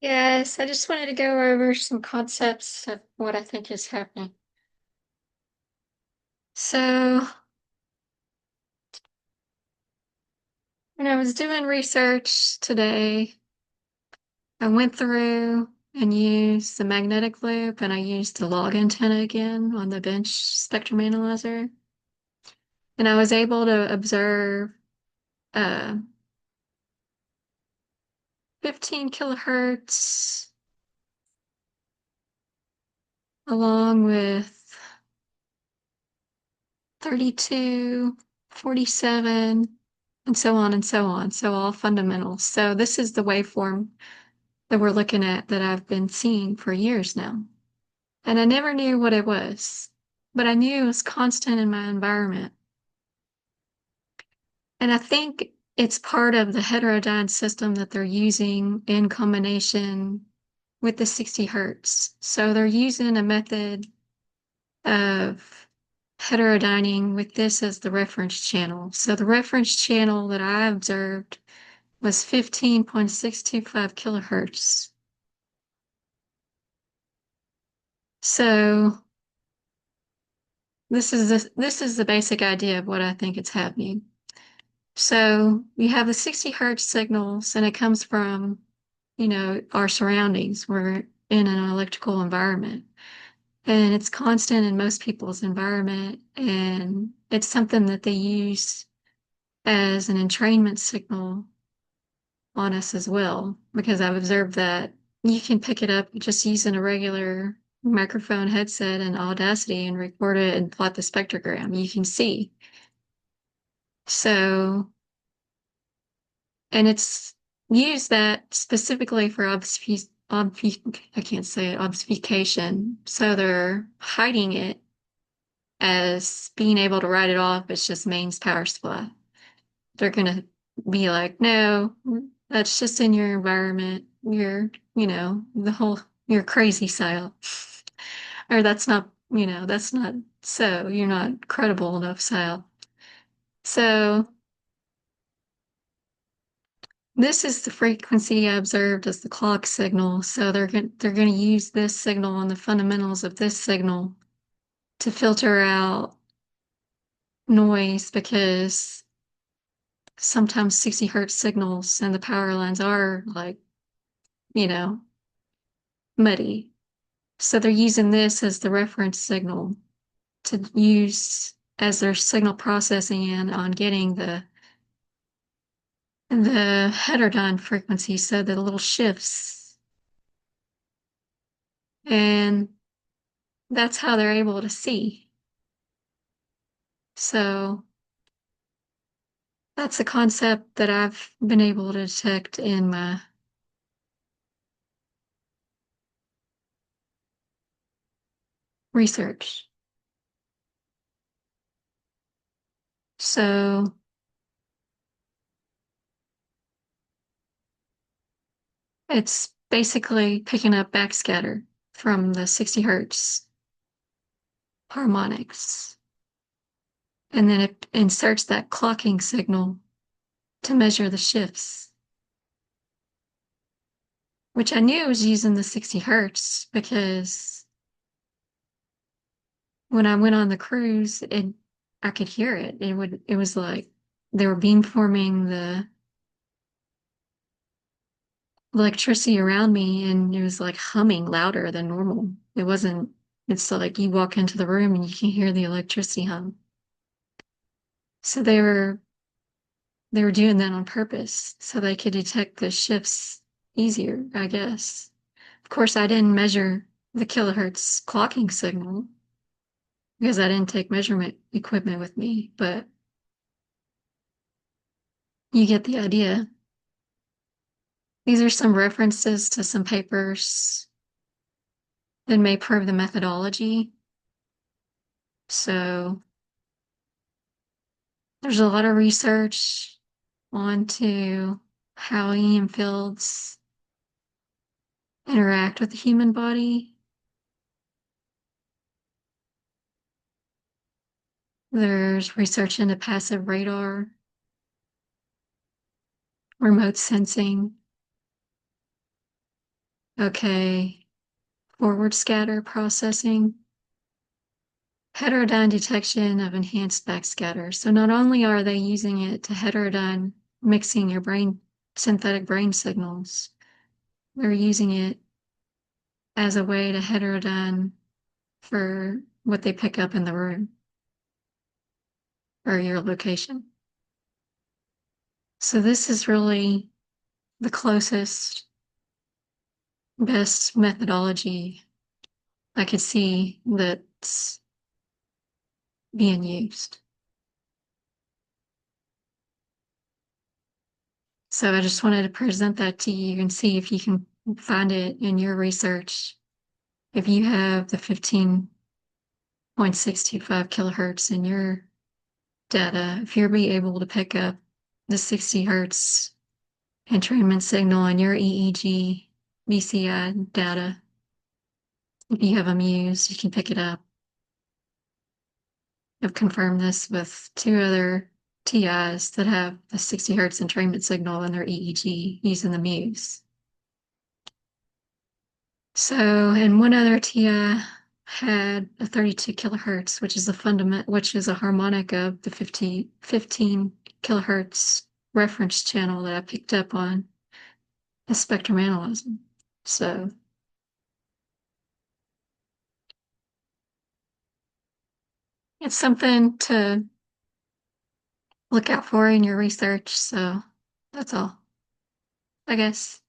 Yes, I just wanted to go over some concepts of what I think is happening. So, when I was doing research today, I went through and used the magnetic loop and I used the log antenna again on the bench spectrum analyzer. And I was able to observe uh, 15 kilohertz along with 32, 47, and so on and so on. So all fundamentals. So this is the waveform that we're looking at that I've been seeing for years now. And I never knew what it was, but I knew it was constant in my environment. And I think it's part of the heterodyne system that they're using in combination with the 60 hertz. So they're using a method of heterodyning with this as the reference channel. So the reference channel that I observed was 15.625 kilohertz. So this is the basic idea of what I think is happening. So you have the 60 hertz signals, and it comes from, our surroundings. We're in an electrical environment, and it's constant in most people's environment, and it's something that they use as an entrainment signal on us as well, because I've observed that you can pick it up just using a regular microphone headset and Audacity and record it and plot the spectrogram. You can see. So, and it's used that specifically for I can't say it, obfuscation. So they're hiding it as being able to write it off as just mains power supply. They're gonna be like, no, that's just in your environment. You're crazy style. Or that's not so. You're not credible enough style. So this is the frequency I observed as the clock signal. So they're going to use this signal and the fundamentals of this signal to filter out noise because sometimes 60 hertz signals and the power lines are like, you know, muddy. So they're using this as the reference signal to use as their signal processing in on getting the heterodyne frequency, so the little shifts. And that's how they're able to see. So that's a concept that I've been able to detect in my research. So it's basically picking up backscatter from the 60 hertz harmonics. And then it inserts that clocking signal to measure the shifts, which I knew was using the 60 hertz because when I went on the cruise, I could hear it. It was like they were beamforming the electricity around me and it was like humming louder than normal. It's like you walk into the room and you can hear the electricity hum. So they were doing that on purpose so they could detect the shifts easier, I guess. Of course, I didn't measure the kilohertz clocking signal because I didn't take measurement equipment with me, but you get the idea. These are some references to some papers that may prove the methodology. So there's a lot of research onto how EM fields interact with the human body. There's research into passive radar, remote sensing. Okay, forward scatter processing, heterodyne detection of enhanced backscatter. So not only are they using it to heterodyne mixing your brain, synthetic brain signals, they're using it as a way to heterodyne for what they pick up in the room or your location. So this is really the closest, best methodology I could see that's being used. So I just wanted to present that to you and see if you can find it in your research. If you have the 15.625 kilohertz in your data, if you'll be able to pick up the 60 hertz entrainment signal in your EEG BCI data, if you have a Muse, you can pick it up. I've confirmed this with two other TIs that have the 60 hertz entrainment signal in their EEG using the Muse. So, and one other TI had a 32 kilohertz, which is a harmonic of the 15 kilohertz reference channel that I picked up on the spectrum analyzing. So it's something to look out for in your research. So that's all, I guess.